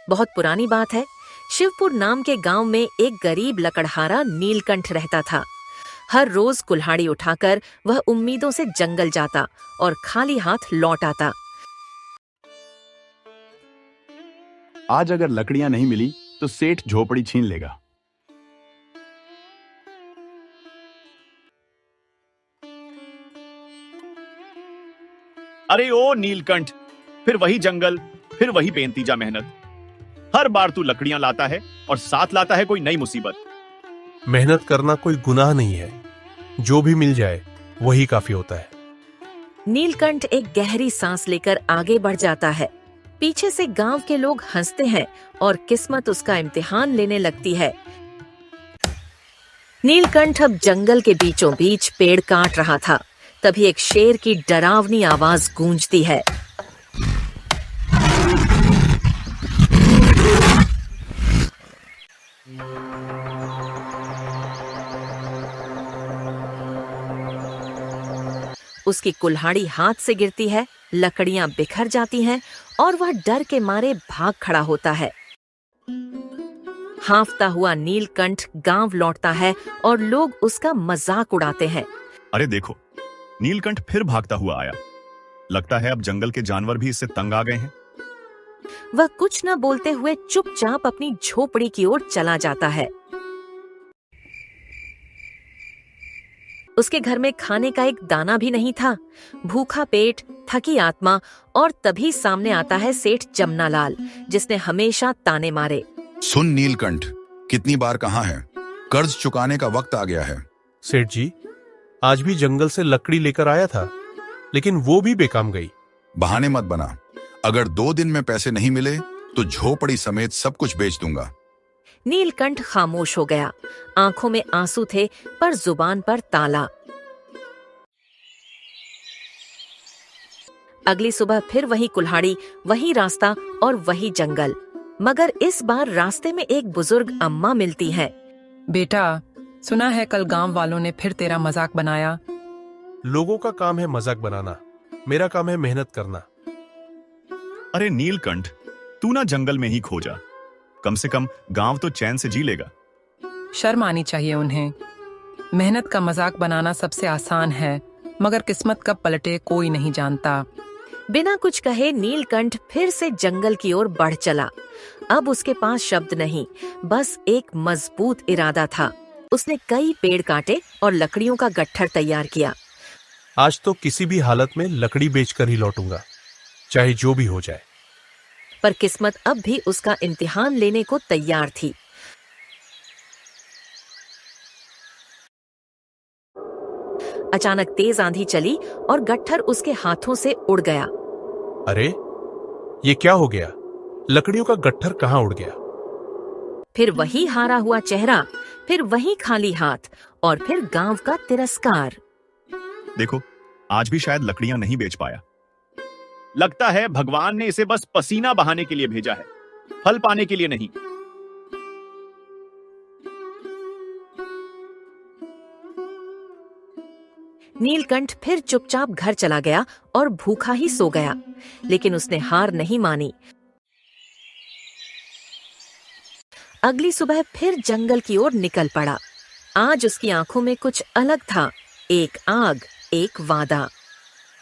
बहुत पुरानी बात है। शिवपुर नाम के गांव में एक गरीब लकड़हारा नीलकंठ रहता था। हर रोज कुल्हाड़ी उठाकर वह उम्मीदों से जंगल जाता और खाली हाथ लौट आता। आज अगर लकड़ियां नहीं मिली तो सेठ झोपड़ी छीन लेगा। अरे ओ नीलकंठ, फिर वही जंगल, फिर वही बेनतीजा मेहनत। हर बार तू लकड़ियां लाता है और साथ लाता है कोई नई मुसीबत। मेहनत करना कोई गुनाह नहीं है, जो भी मिल जाए वही काफी होता है। नीलकंठ एक गहरी सांस लेकर आगे बढ़ जाता है। पीछे से गांव के लोग हंसते हैं और किस्मत उसका इम्तिहान लेने लगती है। नीलकंठ अब जंगल के बीचों बीच पेड़ काट रहा था। तभी एक शेर की डरावनी आवाज गूंजती है। उसकी कुल्हाड़ी हाथ से गिरती है, लकड़ियां बिखर जाती हैं और वह डर के मारे भाग खड़ा होता है। हांफता हुआ नीलकंठ गांव लौटता है और लोग उसका मजाक उड़ाते हैं। अरे देखो, नीलकंठ फिर भागता हुआ आया। लगता है अब जंगल के जानवर भी इससे तंग आ गए हैं। वह कुछ न बोलते हुए चुपचाप अपनी झोपड़ी की ओर चला जाता है। उसके घर में खाने का एक दाना भी नहीं था। भूखा पेट, थकी आत्मा, और तभी सामने आता है सेठ जमनालाल, जिसने हमेशा ताने मारे। सुन नीलकंठ, कितनी बार कहा है, कर्ज चुकाने का वक्त आ गया है। सेठ जी, आज भी जंगल से लकड़ी लेकर आया था, लेकिन वो भी बेकाम गई। बहाने मत बना। अगर 2 दिन में पैसे नहीं मिले तो झोपड़ी समेत सब कुछ बेच दूंगा। नीलकंठ खामोश हो गया। आंखों में आंसू थे पर जुबान पर ताला। अगली सुबह फिर वही कुल्हाड़ी, वही रास्ता और वही जंगल। मगर इस बार रास्ते में एक बुजुर्ग अम्मा मिलती है। बेटा, सुना है कल गांव वालों ने फिर तेरा मजाक बनाया। लोगों का काम है मजाक बनाना, मेरा काम है मेहनत करना। अरे नीलकंठ, तू ना जंगल में ही खो जा। कम से कम गांव तो चैन से जी लेगा। शर्म आनी चाहिए उन्हें। मेहनत का मजाक बनाना सबसे आसान है, मगर किस्मत कब पलटे कोई नहीं जानता। बिना कुछ कहे नीलकंठ फिर से जंगल की ओर बढ़ चला। अब उसके पास शब्द नहीं, बस एक मजबूत इरादा था। उसने कई पेड़ काटे और लकड़ियों का गट्ठर तैयार किया। आज तो किसी भी हालत में लकड़ी बेचकर ही लौटूंगा, चाहे जो भी हो जाए। पर किस्मत अब भी उसका इम्तिहान लेने को तैयार थी। अचानक तेज आंधी चली और गट्ठर उसके हाथों से उड़ गया। अरे, ये क्या हो गया? लकड़ियों का गट्ठर कहाँ उड़ गया? फिर वही हारा हुआ चेहरा, फिर वही खाली हाथ और फिर गांव का तिरस्कार। देखो, आज भी शायद लकड़ियां नहीं बेच पाया। लगता है भगवान ने इसे बस पसीना बहाने के लिए भेजा है, फल पाने के लिए नहीं। नीलकंठ फिर चुपचाप घर चला गया और भूखा ही सो गया। लेकिन उसने हार नहीं मानी। अगली सुबह फिर जंगल की ओर निकल पड़ा। आज उसकी आंखों में कुछ अलग था। एक आग, एक वादा।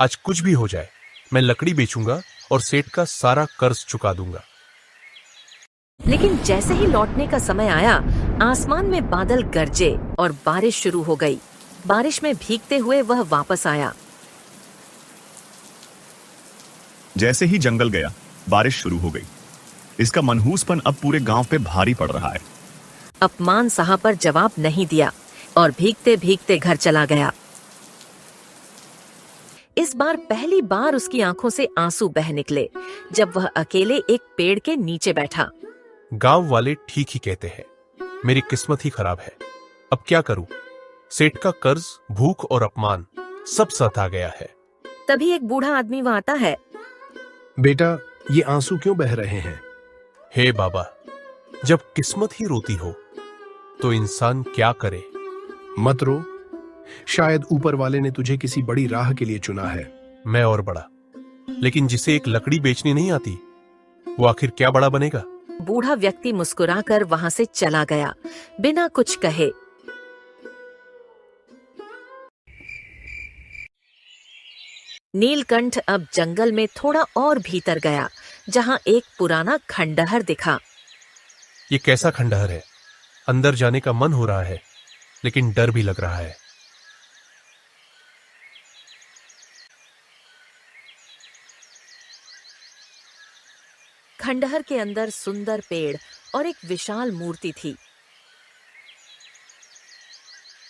आज कुछ भी हो जाए, मैं लकड़ी बेचूंगा और सेठ का सारा कर्ज चुका दूंगा। लेकिन जैसे ही लौटने का समय आया, आसमान में बादल गरजे और बारिश शुरू हो गई। बारिश में भीगते हुए वह वापस आया। जैसे ही जंगल गया, बारिश शुरू हो गई। इसका मनहूसपन अब पूरे गांव पे भारी पड़ रहा है। अपमान सहा पर जवाब नहीं दिया और भीगते भीगते घर चला गया। इस बार पहली बार उसकी आंखों से आंसू बह निकले जब वह अकेले एक पेड़ के नीचे बैठा। गांव वाले ठीक ही कहते हैं, मेरी किस्मत ही खराब है। अब क्या करूं? सेठ का कर्ज, भूख और अपमान सब साथ आ गया है। तभी एक बूढ़ा आदमी वहां आता है। बेटा, ये आंसू क्यों बह रहे हैं? हे बाबा, जब किस्मत ही रोती हो तो इंसान क्या करे? मत रो, शायद ऊपर वाले ने तुझे किसी बड़ी राह के लिए चुना है। मैं और बड़ा, लेकिन जिसे एक लकड़ी बेचनी नहीं आती, वो आखिर क्या बड़ा बनेगा? बूढ़ा व्यक्ति मुस्कुराकर वहां से चला गया, बिना कुछ कहे। नीलकंठ अब जंगल में थोड़ा और भीतर गया, जहां एक पुराना खंडहर दिखा। ये कैसा खंडहर है? अंदर जाने का मन हो रहा है, लेकिन डर भी लग रहा है। खंडहर के अंदर सुंदर पेड़ और एक विशाल मूर्ति थी।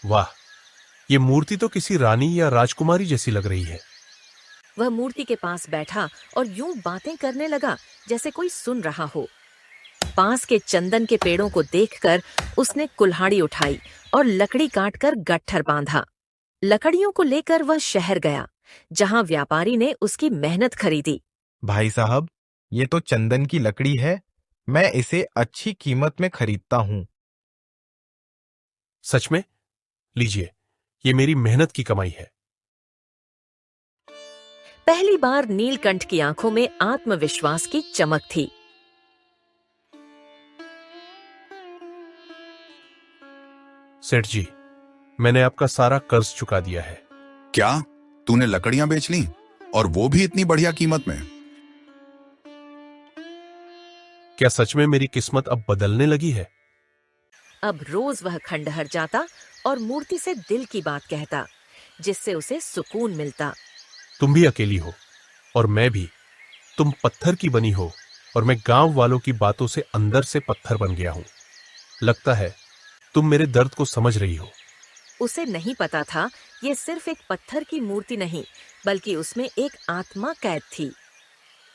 वाह, ये मूर्ति तो किसी रानी या राजकुमारी जैसी लग रही है। वह मूर्ति के पास बैठा और यूं बातें करने लगा जैसे कोई सुन रहा हो। पास के चंदन के पेड़ों को देखकर उसने कुल्हाड़ी उठाई और लकड़ी काटकर गट्ठर बांधा। लकड़ियों को लेकर वह शहर गया, जहां व्यापारी ने उसकी मेहनत खरीदी। भाई साहब, ये तो चंदन की लकड़ी है। मैं इसे अच्छी कीमत में खरीदता हूँ। सच में? लीजिए, ये मेरी मेहनत की कमाई है। पहली बार नीलकंठ की आंखों में आत्मविश्वास की चमक थी। सेठ जी, मैंने आपका सारा कर्ज चुका दिया है। क्या तूने लकड़ियां बेच ली, और वो भी इतनी बढ़िया कीमत में? क्या सच में मेरी किस्मत अब बदलने लगी है? अब रोज वह खंडहर जाता और मूर्ति से दिल की बात कहता, जिससे उसे सुकून मिलता। तुम भी अकेली हो और मैं भी। तुम पत्थर की बनी हो और मैं गांव वालों की बातों से अंदर से पत्थर बन गया हूं। लगता है तुम मेरे दर्द को समझ रही हो। उसे नहीं पता था ये सिर्फ एक पत्थर की मूर्ति नहीं, बल्कि उसमें एक आत्मा कैद थी।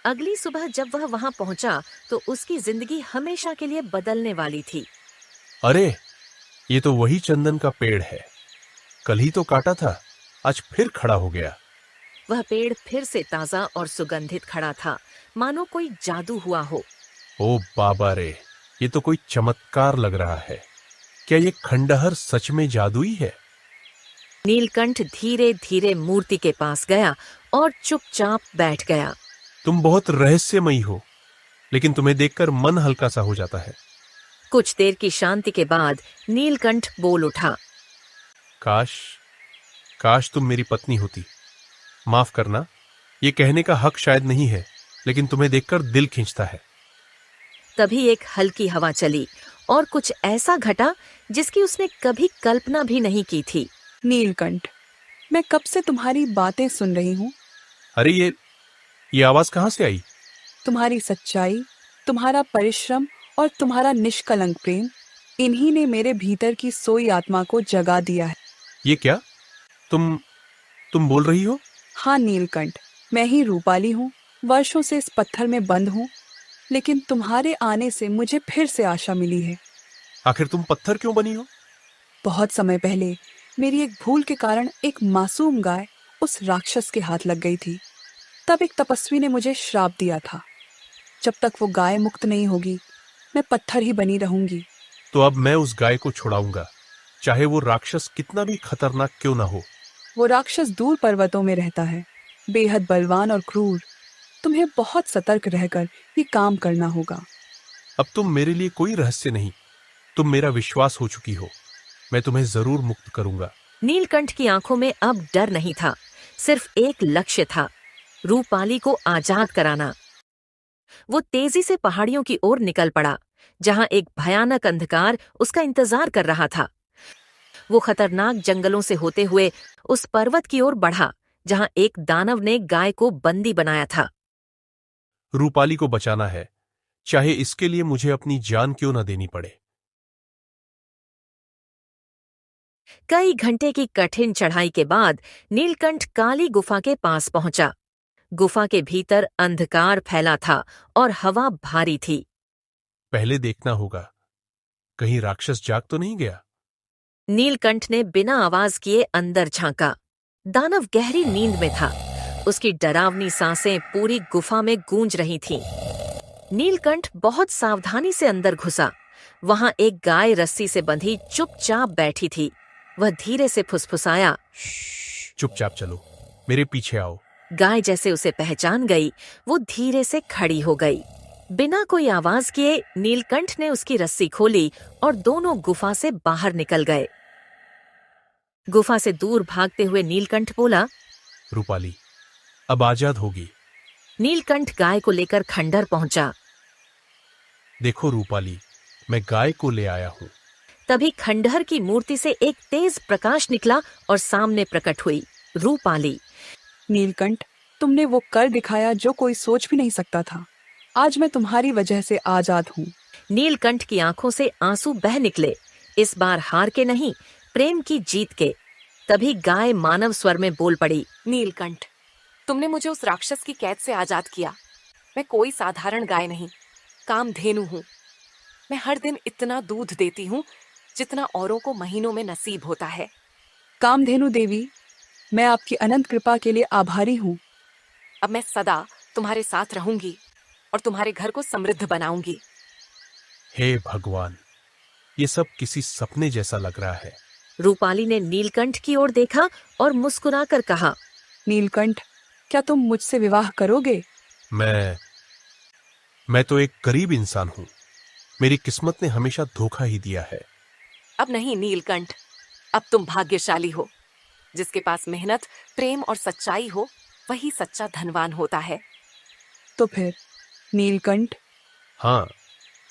अगली सुबह जब वह वहां पहुंचा तो उसकी जिंदगी हमेशा के लिए बदलने वाली थी। अरे, ये तो वही चंदन का पेड़ है। कल ही तो काटा था, आज फिर खड़ा हो गया। वह पेड़ फिर से ताजा और सुगंधित खड़ा था, मानो कोई जादू हुआ हो। ओ बाबा रे, ये तो कोई चमत्कार लग रहा है। क्या ये खंडहर सच में जादुई है? नीलकंठ धीरे धीरे मूर्ति के पास गया और चुपचाप बैठ गया। तुम बहुत रहस्यमयी हो, लेकिन तुम्हें देखकर मन हल्का सा हो जाता है। कुछ देर की शांति के बाद नीलकंठ बोल उठा। काश तुम मेरी पत्नी होती। माफ करना, ये कहने का हक शायद नहीं है, लेकिन तुम्हें देखकर दिल खींचता है। तभी एक हल्की हवा चली और कुछ ऐसा घटा जिसकी उसने कभी कल्पना भी नहीं की थी। नीलकंठ, मैं कब से तुम्हारी बातें सुन रही हूँ। अरे, ये आवाज कहाँ से आई? तुम्हारी सच्चाई, तुम्हारा परिश्रम और तुम्हारा निष्कलंक प्रेम, इन्हीं ने मेरे भीतर की सोई आत्मा को जगा दिया है। ये क्या? तुम बोल रही हो? हाँ नीलकंठ, मैं ही रूपाली हूँ। वर्षों से इस पत्थर में बंद हूँ, लेकिन तुम्हारे आने से मुझे फिर से आशा मिली है। आखिर तुम पत्थर क्यों बनी हो? बहुत समय पहले मेरी एक भूल के कारण एक मासूम गाय उस राक्षस के हाथ लग गई थी। तब एक तपस्वी ने मुझे श्राप दिया था, जब तक वो गाय मुक्त नहीं होगी मैं पत्थर ही बनी रहूंगी। तो अब मैं उस गाय को छुड़ाऊंगा, चाहे वो राक्षस कितना भी खतरनाक क्यों ना हो। वो राक्षस दूर पर्वतों में रहता है, बेहद बलवान और क्रूर। तुम्हें बहुत सतर्क रहकर ये काम करना होगा। अब तुम मेरे लिए कोई रहस्य नहीं, तुम मेरा विश्वास हो चुकी हो। मैं तुम्हें जरूर मुक्त करूंगा। नीलकंठ की आंखों में अब डर नहीं था, सिर्फ एक लक्ष्य था, रूपाली को आजाद कराना। वो तेजी से पहाड़ियों की ओर निकल पड़ा, जहां एक भयानक अंधकार उसका इंतजार कर रहा था। वो खतरनाक जंगलों से होते हुए उस पर्वत की ओर बढ़ा, जहां एक दानव ने गाय को बंदी बनाया था। रूपाली को बचाना है, चाहे इसके लिए मुझे अपनी जान क्यों न देनी पड़े। कई घंटे की कठिन चढ़ाई के बाद नीलकंठ काली गुफा के पास पहुंचा। गुफा के भीतर अंधकार फैला था और हवा भारी थी। पहले देखना होगा, कहीं राक्षस जाग तो नहीं गया। नीलकंठ ने बिना आवाज किए अंदर झांका। दानव गहरी नींद में था, उसकी डरावनी सांसें पूरी गुफा में गूंज रही थीं। नीलकंठ बहुत सावधानी से अंदर घुसा। वहां एक गाय रस्सी से बंधी चुपचाप बैठी थी। वह धीरे से फुसफुसाया, चुपचाप चलो, मेरे पीछे आओ। गाय जैसे उसे पहचान गई, वो धीरे से खड़ी हो गई। बिना कोई आवाज किए नीलकंठ ने उसकी रस्सी खोली और दोनों गुफा से बाहर निकल गए। गुफा से दूर भागते हुए नीलकंठ बोला, रूपाली अब आजाद होगी। नीलकंठ गाय को लेकर खंडहर पहुंचा। देखो रूपाली, मैं गाय को ले आया हूँ। तभी खंडहर की मूर्ति से एक तेज प्रकाश निकला और सामने प्रकट हुई रूपाली। नीलकंठ, तुमने वो कर दिखाया जो कोई सोच भी नहीं सकता था। आज मैं तुम्हारी वजह से आजाद हूँ। नीलकंठ की आंखों से आंसू बह निकले, इस बार हार के नहीं, प्रेम की जीत के। तभी गाय मानव स्वर में बोल पड़ी, नीलकंठ, तुमने मुझे उस राक्षस की कैद से आजाद किया। मैं कोई साधारण गाय नहीं, कामधेनु हूँ। मैं हर दिन इतना दूध देती हूँ जितना औरों को महीनों में नसीब होता है। कामधेनु देवी, मैं आपकी अनंत कृपा के लिए आभारी हूँ। अब मैं सदा तुम्हारे साथ रहूंगी और तुम्हारे घर को समृद्ध बनाऊंगी। हे भगवान, ये सब किसी सपने जैसा लग रहा है। रूपाली ने नीलकंठ की ओर देखा और मुस्कुराकर कहा, नीलकंठ, क्या तुम मुझसे विवाह करोगे? मैं तो एक गरीब इंसान हूँ। मेरी किस्मत ने हमेशा धोखा ही दिया है। अब नहीं नीलकंठ, अब तुम भाग्यशाली हो। जिसके पास मेहनत, प्रेम और सच्चाई हो, वही सच्चा धनवान होता है। तो फिर नीलकंठ? हाँ,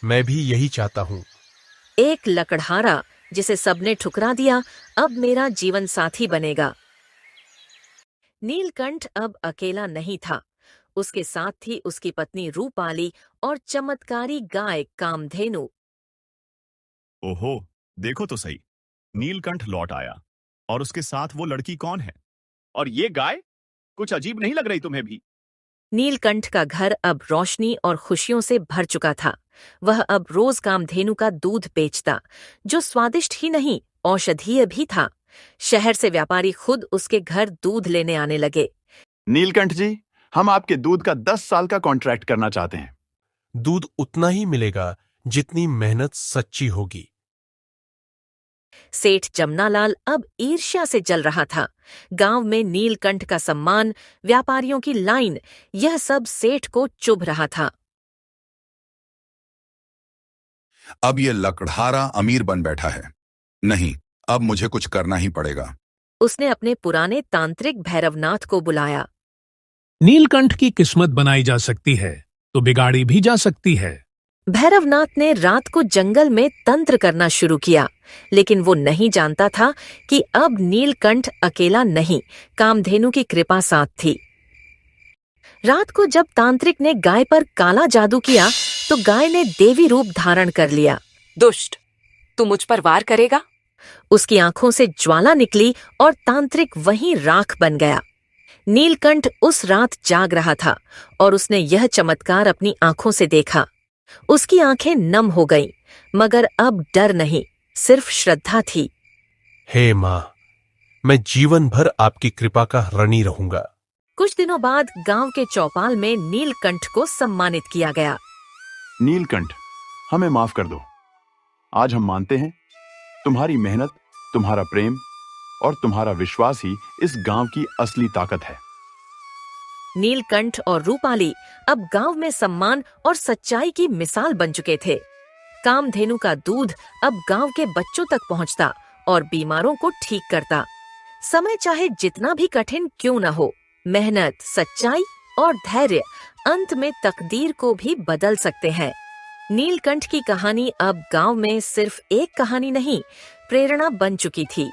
मैं भी यही चाहता हूँ। एक लकड़हारा जिसे सबने ठुकरा दिया अब मेरा जीवन साथी बनेगा। नीलकंठ अब अकेला नहीं था, उसके साथ थी उसकी पत्नी रूपाली और चमत्कारी गाय कामधेनु। ओहो, देखो तो सही, नीलकंठ लौट आया और उसके साथ वो लड़की कौन है? और ये गाय कुछ अजीब नहीं लग रही तुम्हें भी? नीलकंठ का घर अब रोशनी और खुशियों से भर चुका था। वह अब रोज कामधेनु का दूध बेचता, जो स्वादिष्ट ही नहीं, औषधीय भी था। शहर से व्यापारी खुद उसके घर दूध लेने आने लगे। नीलकंठ जी, हम आपके दूध का 10 साल का कॉन्ट्रैक्ट करना चाहते हैं। दूध उतना ही मिलेगा जितनी मेहनत सच्ची होगी। सेठ जमनालाल अब ईर्ष्या से जल रहा था। गांव में नीलकंठ का सम्मान, व्यापारियों की लाइन, यह सब सेठ को चुभ रहा था। अब ये लकड़हारा अमीर बन बैठा है। नहीं, अब मुझे कुछ करना ही पड़ेगा। उसने अपने पुराने तांत्रिक भैरवनाथ को बुलाया। नीलकंठ की किस्मत बनाई जा सकती है तो बिगाड़ी भी जा सकती है। भैरवनाथ ने रात को जंगल में तंत्र करना शुरू किया, लेकिन वो नहीं जानता था कि अब नीलकंठ अकेला नहीं, कामधेनु की कृपा साथ थी। रात को जब तांत्रिक ने गाय पर काला जादू किया तो गाय ने देवी रूप धारण कर लिया। दुष्ट, तू मुझ पर वार करेगा? उसकी आंखों से ज्वाला निकली और तांत्रिक वहीं राख बन गया। नीलकंठ उस रात जाग रहा था और उसने यह चमत्कार अपनी आंखों से देखा। उसकी आंखें नम हो गईं, मगर अब डर नहीं, सिर्फ श्रद्धा थी। हे माँ, मैं जीवन भर आपकी कृपा का ऋणी रहूंगा। कुछ दिनों बाद गांव के चौपाल में नीलकंठ को सम्मानित किया गया। नीलकंठ, हमें माफ कर दो। आज हम मानते हैं तुम्हारी मेहनत, तुम्हारा प्रेम और तुम्हारा विश्वास ही इस गांव की असली ताकत है। नीलकंठ और रूपाली अब गांव में सम्मान और सच्चाई की मिसाल बन चुके थे। कामधेनु का दूध अब गांव के बच्चों तक पहुंचता और बीमारों को ठीक करता। समय चाहे जितना भी कठिन क्यों न हो, मेहनत, सच्चाई और धैर्य अंत में तकदीर को भी बदल सकते हैं। नीलकंठ की कहानी अब गांव में सिर्फ एक कहानी नहीं, प्रेरणा बन चुकी थी।